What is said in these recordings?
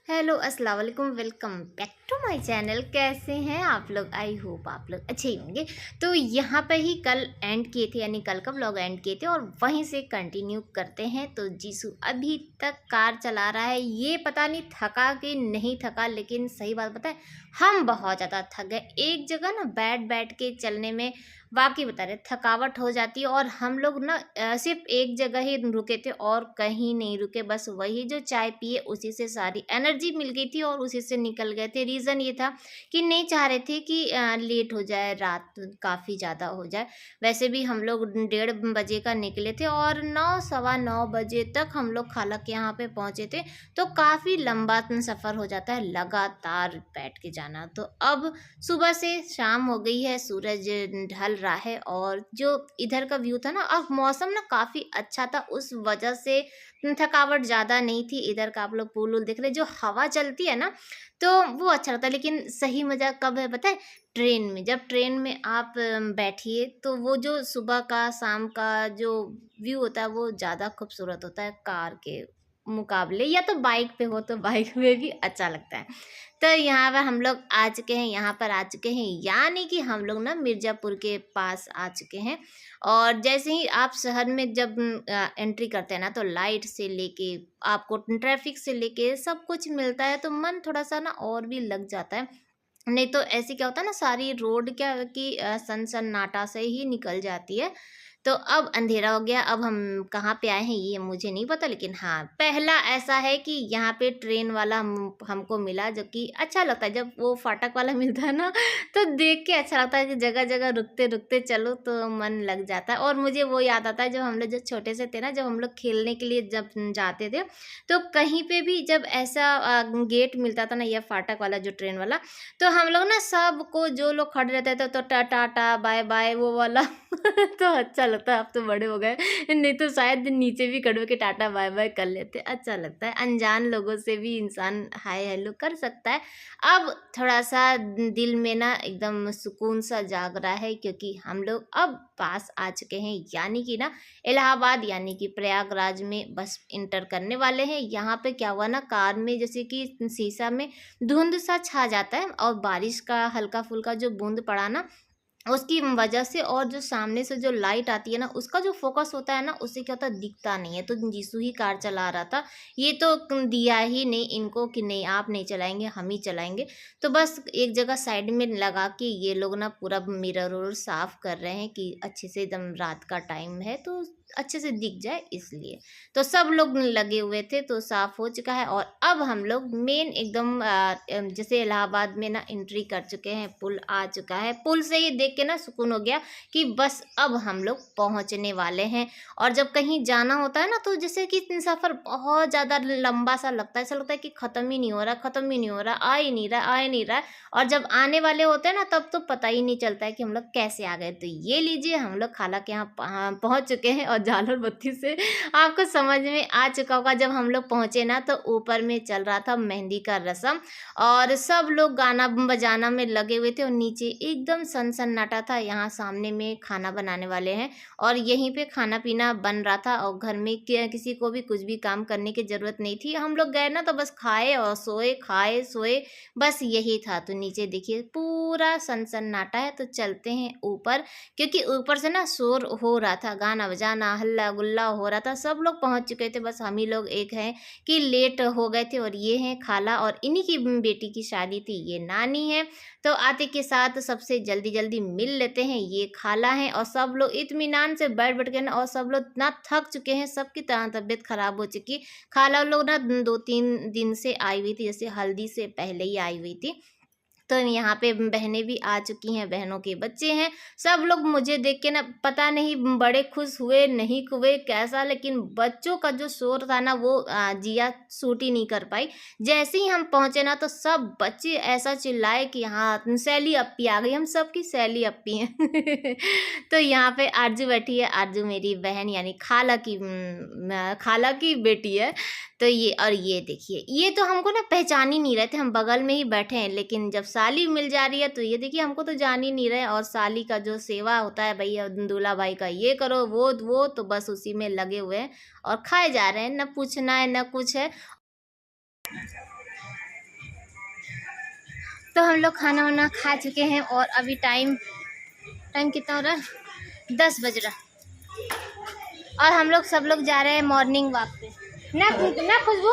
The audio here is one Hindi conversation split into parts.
हेलो अस्सलाम वालेकुम, welcome back to my channel. कैसे हैं आप लोग? आई होप आप लोग अच्छे ही होंगे। तो यहाँ पे ही कल एंड किए थे, यानी कल का व्लॉग एंड किए थे और वहीं से कंटिन्यू करते हैं। तो जीसू अभी तक कार चला रहा है। ये पता नहीं थका कि नहीं थका, लेकिन सही बात बताएं, हम बहुत ज़्यादा थक गए। एक जगह ना बैठ बैठ के चलने में वाकई बता रहे थकावट हो जाती है। और हम लोग ना सिर्फ एक जगह ही रुके थे और कहीं नहीं रुके। बस वही जो चाय पिए उसी से सारी एनर्जी मिल गई थी और उसी से निकल गए थे। रीज़न ये था कि नहीं चाह रहे थे कि लेट हो जाए, रात काफ़ी ज़्यादा हो जाए। वैसे भी हम लोग 1:30 बजे का निकले थे और 9 सवा 9 बजे तक हम लोग खाला के यहाँ पे पहुँचे थे। तो काफ़ी लंबा सफ़र हो जाता है लगातार बैठ के जाना। तो अब सुबह से शाम हो गई है, सूरज ढल रहा है और जो इधर का व्यू था ना, अब मौसम ना काफ़ी अच्छा था, उस वजह से थकावट ज़्यादा नहीं थी। इधर का आप लोग पुल वुल देख रहे, जो हवा चलती है ना, तो वो अच्छा लगता है। लेकिन सही मज़ा कब है पता है? ट्रेन में। जब ट्रेन में आप बैठिए तो वो जो सुबह का शाम का जो व्यू होता है वो ज़्यादा खूबसूरत होता है कार के मुकाबले। या तो बाइक पे हो तो बाइक में भी अच्छा लगता है। तो यहाँ पर हम लोग आ चुके हैं, यहाँ पर आ चुके हैं, यानी कि हम लोग ना मिर्ज़ापुर के पास आ चुके हैं। और जैसे ही आप शहर में जब एंट्री करते हैं ना, तो लाइट से लेके आपको ट्रैफिक से लेके सब कुछ मिलता है, तो मन थोड़ा-सा ना और भी लग जाता है। नहीं तो ऐसे क्या होता है ना, सारी रोड क्या कि सनसन्नाटा से ही निकल जाती है। तो अब अंधेरा हो गया, अब हम कहाँ पे आए हैं ये मुझे नहीं पता, लेकिन हाँ, पहला ऐसा है कि यहाँ पे ट्रेन वाला हमको मिला, जो कि अच्छा लगता है। जब वो फाटक वाला मिलता है ना, तो देख के अच्छा लगता है कि जगह-जगह रुकते-रुकते चलो तो मन लग जाता है। और मुझे वो याद आता है जब हम लोग जब छोटे से थे ना, जब हम लोग खेलने के लिए जब जाते थे, तो कहीं पे भी जब ऐसा गेट मिलता था ना, या फाटक वाला जो ट्रेन वाला, तो हम लोग ना सबको जो लोग खड़े रहते थे तो टाटा बाय बाय वो वाला तो अच्छा लगता है। अब तो बड़े हो गए, नहीं तो शायद नीचे भी खड़े होके टाटा बाय बाय कर लेते। अच्छा लगता है, अनजान लोगों से भी इंसान हाय हेलो कर सकता है। अब थोड़ा सा दिल में ना एकदम सुकून सा जाग रहा है, क्योंकि हम लोग अब पास आ चुके हैं, यानी कि ना इलाहाबाद, यानी कि प्रयागराज में बस इंटर करने वाले हैं। यहाँ पे क्या हुआ ना, कार में जैसे कि शीशा में धुंध सा छा जाता है और बारिश का हल्का फुल्का जो बूंद पड़ा ना, उसकी वजह से, और जो सामने से जो लाइट आती है ना, उसका जो फोकस होता है ना, उससे क्या होता है दिखता नहीं है। तो जीसू ही कार चला रहा था, ये तो दिया ही नहीं इनको कि नहीं आप नहीं चलाएंगे, हम ही चलाएंगे। तो बस एक जगह साइड में लगा के ये लोग ना पूरा मिरर उरर साफ कर रहे हैं कि अच्छे से, एकदम रात का टाइम है तो अच्छे से दिख जाए इसलिए। तो सब लोग लगे हुए थे, तो साफ हो चुका है। और अब हम लोग मेन एकदम जैसे इलाहाबाद में ना एंट्री कर चुके हैं, पुल आ चुका है। पुल से ही देख के ना सुकून हो गया कि बस अब हम लोग पहुंचने वाले हैं। और जब कहीं जाना होता है ना, तो जैसे कि सफ़र बहुत ज़्यादा लंबा सा लगता है, ऐसा लगता है कि ख़त्म ही नहीं हो रहा, ख़त्म ही नहीं हो रहा, आ ही नहीं रहा, आ ही नहीं रहा है। और जब आने वाले होते हैं ना, तब तो पता ही नहीं चलता है कि हम लोग कैसे आ गए। तो ये लीजिए, हम लोग खाला के यहाँ पहुँच चुके हैं। और झालर बत्ती से आपको समझ में आ चुका होगा, जब हम लोग पहुँचे ना, तो ऊपर में चल रहा था मेहंदी का रस्म और सब लोग गाना बजाना में लगे हुए थे और नीचे एकदम सनसन्नाटा था। यहाँ सामने में खाना बनाने वाले हैं और यहीं पे खाना पीना बन रहा था। और घर में किसी को भी कुछ भी काम करने की ज़रूरत नहीं थी। हम लोग गए ना तो बस खाए और सोए, खाए सोए, बस यही था। तो नीचे देखिए पूरा सनसन्नाटा है। तो चलते हैं ऊपर, क्योंकि ऊपर से ना शोर हो रहा था, गाना बजाना हल्ला गुल्ला हो रहा था। सब लोग पहुंच चुके थे, बस हम ही लोग एक हैं कि लेट हो गए थे। और ये हैं खाला, और इन्हीं की बेटी की शादी थी, ये नानी है। तो आते के साथ सबसे जल्दी जल्दी मिल लेते हैं, ये खाला हैं। और सब लोग इत्मीनान से बैठ बैठ के ना, और सब लोग इतना थक चुके हैं, सबकी तबीयत खराब हो चुकी। खाला लोग ना 2-3 दिन से आई हुई थी, जैसे हल्दी से पहले ही आई हुई थी। तो यहाँ पे बहनें भी आ चुकी हैं, बहनों के बच्चे हैं। सब लोग मुझे देख के ना पता नहीं बड़े खुश हुए नहीं हुए कैसा, लेकिन बच्चों का जो शोर था ना, वो जिया सूट ही नहीं कर पाई। जैसे ही हम पहुँचे ना, तो सब बच्चे ऐसा चिल्लाए कि हाँ सैली अप्पी आ गई, हम सब की सैली अप्पी हैं। तो यहाँ पे आरजू बैठी है, आरजू मेरी बहन यानी खाला की बेटी है। तो ये, और ये देखिए, ये तो हमको ना पहचान ही नहीं रहे थे, हम बगल में ही बैठे हैं, लेकिन जब साली मिल जा रही है तो ये देखिए हमको तो जान ही नहीं रहे। और साली का जो सेवा होता है भैया, दूल्हा भाई का, ये करो वो तो बस उसी में लगे हुए हैं और खाए जा रहे हैं, न पूछना है न कुछ है। तो हम लोग खाना वाना खा चुके हैं और अभी टाइम कितना हो रहा है, 10 बज रहा, और हम लोग सब लोग जा रहे हैं मॉर्निंग वॉक पे ना खुशबू।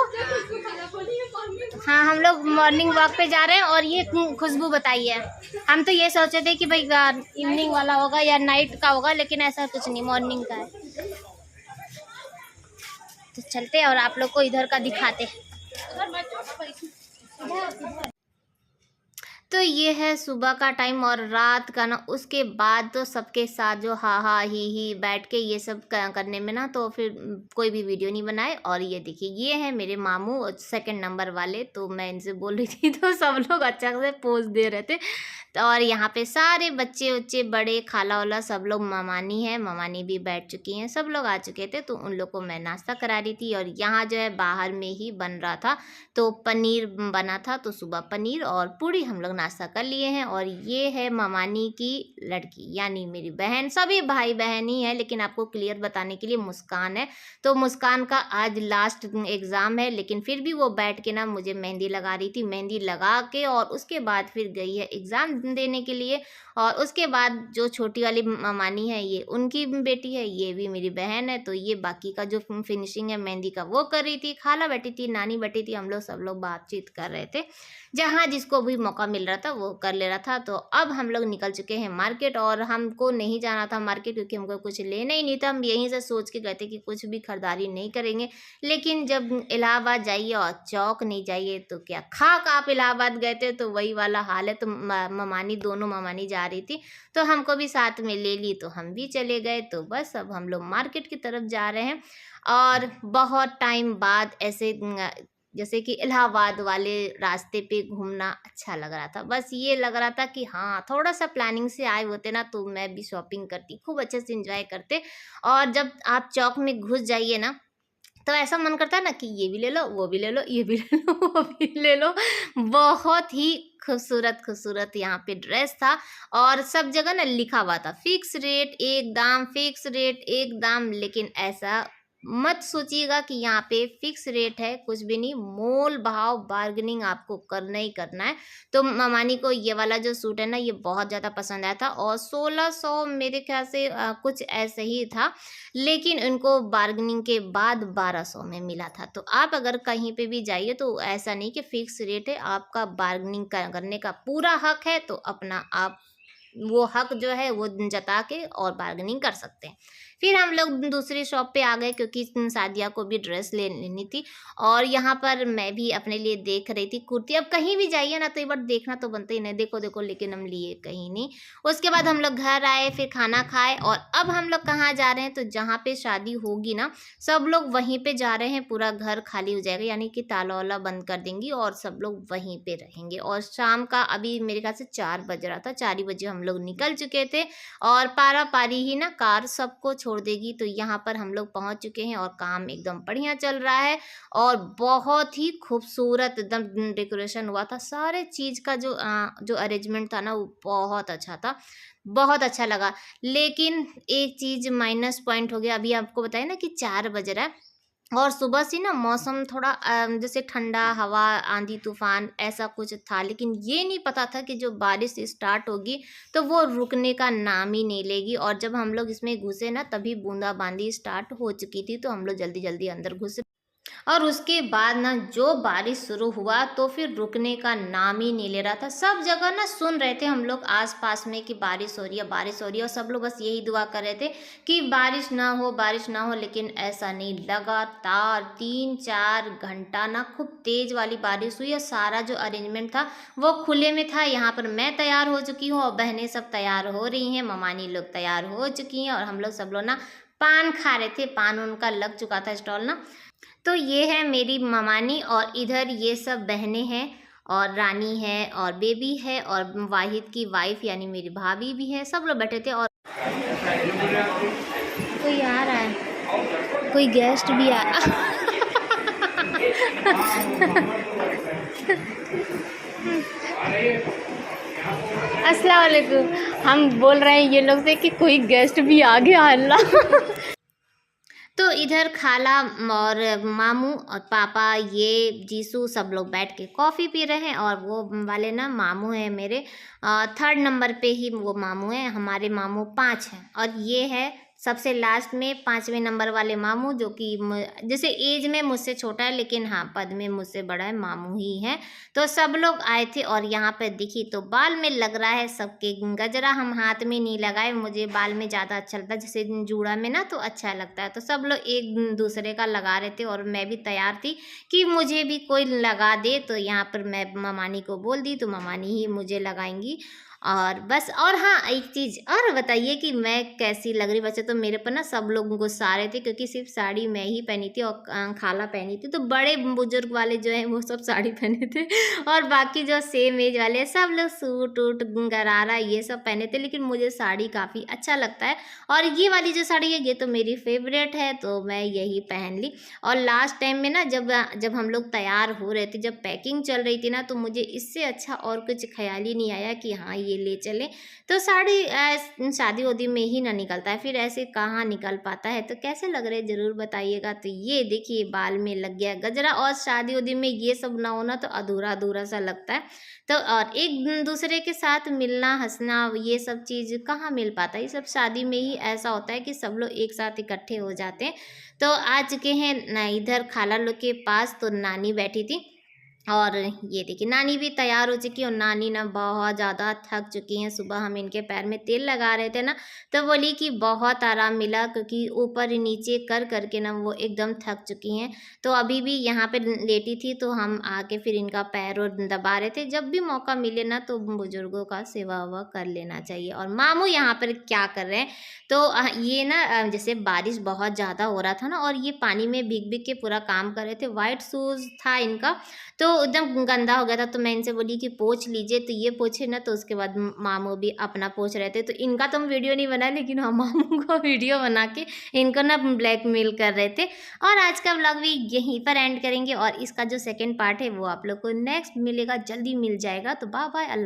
हाँ, हम लोग मॉर्निंग वॉक पे जा रहे हैं। और ये खुशबू बताइए, हम तो ये सोचे थे कि भाई इवनिंग वाला होगा या नाइट का होगा, लेकिन ऐसा कुछ नहीं, मॉर्निंग का है। तो चलते हैं और आप लोग को इधर का दिखाते हैं। तो ये है सुबह का टाइम और रात का ना, उसके बाद तो सबके साथ जो हा हा ही बैठ के ये सब करने में ना, तो फिर कोई भी वीडियो नहीं बनाए। और ये देखिए, ये है मेरे मामू सेकंड नंबर वाले, तो मैं इनसे बोल रही थी तो सब लोग अच्छा से पोज दे रहे थे। तो और यहाँ पे सारे बच्चे बड़े खाला वाला सब लोग, ममानी है, ममानी भी बैठ चुकी हैं, सब लोग आ चुके थे। तो उन लोग को मैं नाश्ता करा रही थी। और यहाँ जो है बाहर में ही बन रहा था, तो पनीर बना था, तो सुबह पनीर और पूड़ी हम लोग नाश्ता कर लिए हैं। और ये है ममानी की लड़की यानी मेरी बहन, सभी भाई बहन ही है, लेकिन आपको क्लियर बताने के लिए मुस्कान है। तो मुस्कान का आज लास्ट एग्ज़ाम है, लेकिन फिर भी वो बैठ के ना मुझे मेहंदी लगा रही थी। मेहंदी लगा के और उसके बाद फिर गई है एग्ज़ाम देने के लिए। और उसके बाद जो छोटी वाली ममानी है, ये उनकी बेटी है, ये भी मेरी बहन है। तो ये बाकी का जो फिनिशिंग है मेहंदी का वो कर रही थी। खाला बैठी थी, नानी बैठी थी, हम लोग सब लोग बातचीत कर रहे थे, जहाँ जिसको भी मौका मिल रहा था वो कर ले रहा था। तो अब हम लोग निकल चुके हैं मार्केट, और हमको नहीं जाना था मार्केट क्योंकि हमको कुछ लेना ही नहीं था। हम यहीं से सोच के गए थे कि कुछ भी खरीदारी नहीं करेंगे, लेकिन जब इलाहाबाद जाइए और चौक नहीं जाइए तो क्या, खाक आप इलाहाबाद गए थे तो वही वाला हाल है। तो ममानी, दोनों ममानी जा रही थी तो हमको भी साथ में ले ली, तो हम भी चले गए। तो बस अब हम लोग मार्केट की तरफ जा रहे हैं। और बहुत टाइम बाद ऐसे जैसे कि इलाहाबाद वाले रास्ते पे घूमना अच्छा लग रहा था। बस ये लग रहा था कि हाँ, थोड़ा सा प्लानिंग से आए होते ना तो मैं भी शॉपिंग करती, खूब अच्छे से एंजॉय करते। और जब आप चौक में घुस जाइए ना, तो ऐसा मन करता है ना कि ये भी ले लो, वो भी ले लो, ये भी ले लो, वो भी ले लो। बहुत ही खूबसूरत यहाँ पे ड्रेस था, और सब जगह ना लिखा हुआ था फिक्स रेट एक दाम, फिक्स रेट एक दाम। लेकिन ऐसा मत सोचिएगा कि यहाँ पे फिक्स रेट है, कुछ भी नहीं, मोल भाव बार्गेनिंग आपको करना ही करना है। तो ममानी को ये वाला जो सूट है ना, ये बहुत ज़्यादा पसंद आया था, और 1600 मेरे ख्याल से कुछ ऐसे ही था, लेकिन उनको बार्गेनिंग के बाद 1200 में मिला था। तो आप अगर कहीं पे भी जाइए तो ऐसा नहीं कि फिक्स रेट है, आपका बार्गेनिंग करने का पूरा हक है। तो अपना आप वो हक जो है वो जता के और बार्गेनिंग कर सकते हैं। फिर हम लोग दूसरी शॉप पे आ गए क्योंकि सादिया को भी ड्रेस लेनी थी, और यहाँ पर मैं भी अपने लिए देख रही थी कुर्ती। अब कहीं भी जाइए ना तो एक बार देखना तो बनता ही नहीं, देखो देखो, लेकिन हम लिए कहीं नहीं। उसके बाद हम लोग घर आए, फिर खाना खाए, और अब हम लोग कहाँ जा रहे हैं, तो जहाँ पे शादी होगी ना सब लोग वहीं पे जा रहे हैं। पूरा घर खाली हो जाएगा, यानी कि ताला वाला बंद कर देंगी और सब लोग वहीं पे रहेंगे। और शाम का अभी मेरे ख्याल से 4 बज रहा था, 4 ही बजे हम लोग निकल चुके थे, और पारा पारी ही ना कार सबको छोड़ देगी। तो यहाँ पर हम लोग पहुँच चुके हैं और काम एकदम बढ़िया चल रहा है, और बहुत ही खूबसूरत एकदम डेकोरेशन हुआ था। सारे चीज़ का जो अरेंजमेंट था ना वो बहुत अच्छा था, बहुत अच्छा लगा। लेकिन एक चीज़ माइनस पॉइंट हो गया, अभी आपको बताया ना कि 4 बज रहा है, और सुबह से ना मौसम थोड़ा जैसे ठंडा हवा, आंधी तूफान ऐसा कुछ था, लेकिन ये नहीं पता था कि जो बारिश स्टार्ट होगी तो वो रुकने का नाम ही नहीं लेगी। और जब हम लोग इसमें घुसे ना तभी बूंदाबांदी स्टार्ट हो चुकी थी, तो हम लोग जल्दी जल्दी अंदर घुसे, और उसके बाद ना जो बारिश शुरू हुआ तो फिर रुकने का नाम ही नहीं ले रहा था। सब जगह ना सुन रहे थे हम लोग आस पास में कि बारिश हो रही है, बारिश हो रही है, और सब लोग बस यही दुआ कर रहे थे कि बारिश ना हो, बारिश ना हो। लेकिन ऐसा नहीं, लगातार 3-4 घंटा ना खूब तेज़ वाली बारिश हुई, और सारा जो अरेंजमेंट था वो खुले में था। यहाँ पर मैं तैयार हो चुकी हूँ और बहनें सब तैयार हो रही हैं, ममानी लोग तैयार हो चुकी हैं, और हम लोग सब लोग ना पान खा रहे थे। पान उनका लग चुका था स्टॉल ना। तो ये है मेरी ममानी, और इधर ये सब बहनें हैं, और रानी है, और बेबी है, और वाहिद की वाइफ यानी मेरी भाभी भी है। सब लोग बैठे थे, और कोई आ रहा है, कोई गेस्ट भी आ अस्सलाम वालेकुम। हम बोल रहे हैं ये लोग से कि कोई गेस्ट भी आ गया, अल्लाह। तो इधर खाला और मामू और पापा ये जीसू सब लोग बैठ के कॉफ़ी पी रहे हैं, और वो वाले ना मामू हैं मेरे, थर्ड नंबर पे ही वो मामू हैं। हमारे मामू 5 हैं, और ये है सबसे लास्ट में 5वें नंबर वाले मामू, जो कि जैसे एज में मुझसे छोटा है, लेकिन हाँ पद में मुझसे बड़ा है, मामू ही है। तो सब लोग आए थे, और यहाँ पे दिखी तो बाल में लग रहा है सबके गजरा। हम हाथ में नहीं लगाए, मुझे बाल में ज़्यादा अच्छा लगता है, जैसे जूड़ा में ना तो अच्छा लगता है। तो सब लोग एक दूसरे का लगा रहे थे, और मैं भी तैयार थी कि मुझे भी कोई लगा दे। तो यहाँ पर मैं ममानी को बोल दी, तो ममानी ही मुझे लगाएंगी, और बस। और हाँ, एक चीज़ और बताइए कि मैं कैसी लग रही। वैसे तो मेरे पर ना सब लोग गुस्सा रहे थे, क्योंकि सिर्फ साड़ी मैं ही पहनी थी, और खाला पहनी थी। तो बड़े बुजुर्ग वाले जो हैं वो सब साड़ी पहने थे, और बाकी जो सेम एज वाले हैं सब लोग सूट वूट गरारा ये सब पहने थे। लेकिन मुझे साड़ी काफ़ी अच्छा लगता है, और ये वाली जो साड़ी है ये तो मेरी फेवरेट है, तो मैं यही पहन ली। और लास्ट टाइम में ना जब जब हम लोग तैयार हो रहे थे, जब पैकिंग चल रही थी ना, तो मुझे इससे अच्छा और कुछ ख्याल ही नहीं आया कि हाँ ये ले चलें। तो साड़ी शादी वादी में ही ना निकलता है, फिर ऐसे कहाँ निकल पाता है। तो कैसे लग रहे ज़रूर बताइएगा। तो ये देखिए बाल में लग गया गजरा, और शादी वादी में ये सब ना होना तो अधूरा अधूरा सा लगता है। तो और एक दूसरे के साथ मिलना हंसना ये सब चीज़ कहाँ मिल पाता है, ये सब शादी में ही ऐसा होता है कि सब लोग एक साथ इकट्ठे हो जाते हैं। तो आ चुके हैं ना इधर खाला लोग के पास, तो नानी बैठी थी, और ये देखिए नानी भी तैयार हो चुकी है, और नानी ना बहुत ज़्यादा थक चुकी हैं। सुबह हम इनके पैर में तेल लगा रहे थे ना, तो बोली कि बहुत आराम मिला, क्योंकि ऊपर नीचे कर करके ना वो एकदम थक चुकी हैं। तो अभी भी यहाँ पे लेटी थी, तो हम आके फिर इनका पैर और दबा रहे थे। जब भी मौका मिले ना तो बुजुर्गों का सेवा वेवा कर लेना चाहिए। और मामू यहाँ पर क्या कर रहे हैं, तो ये ना जैसे बारिश बहुत ज़्यादा हो रहा था ना, और ये पानी में भीग भीग के पूरा काम कर रहे थे। वाइट शूज़ था इनका, तो एकदम गंदा हो गया था। तो मैं इनसे बोली कि पोंछ लीजिए, तो ये पोंछे ना, तो उसके बाद मामू भी अपना पोंछ रहे थे। तो इनका तो हम वीडियो नहीं बनाए, लेकिन हाँ मामू का वीडियो बना के इनको ना ब्लैकमेल कर रहे थे। और आज का व्लॉग भी यहीं पर एंड करेंगे, और इसका जो सेकंड पार्ट है वो आप लोग को नेक्स्ट मिलेगा, जल्दी मिल जाएगा। तो बाय बाय, अल्लाह।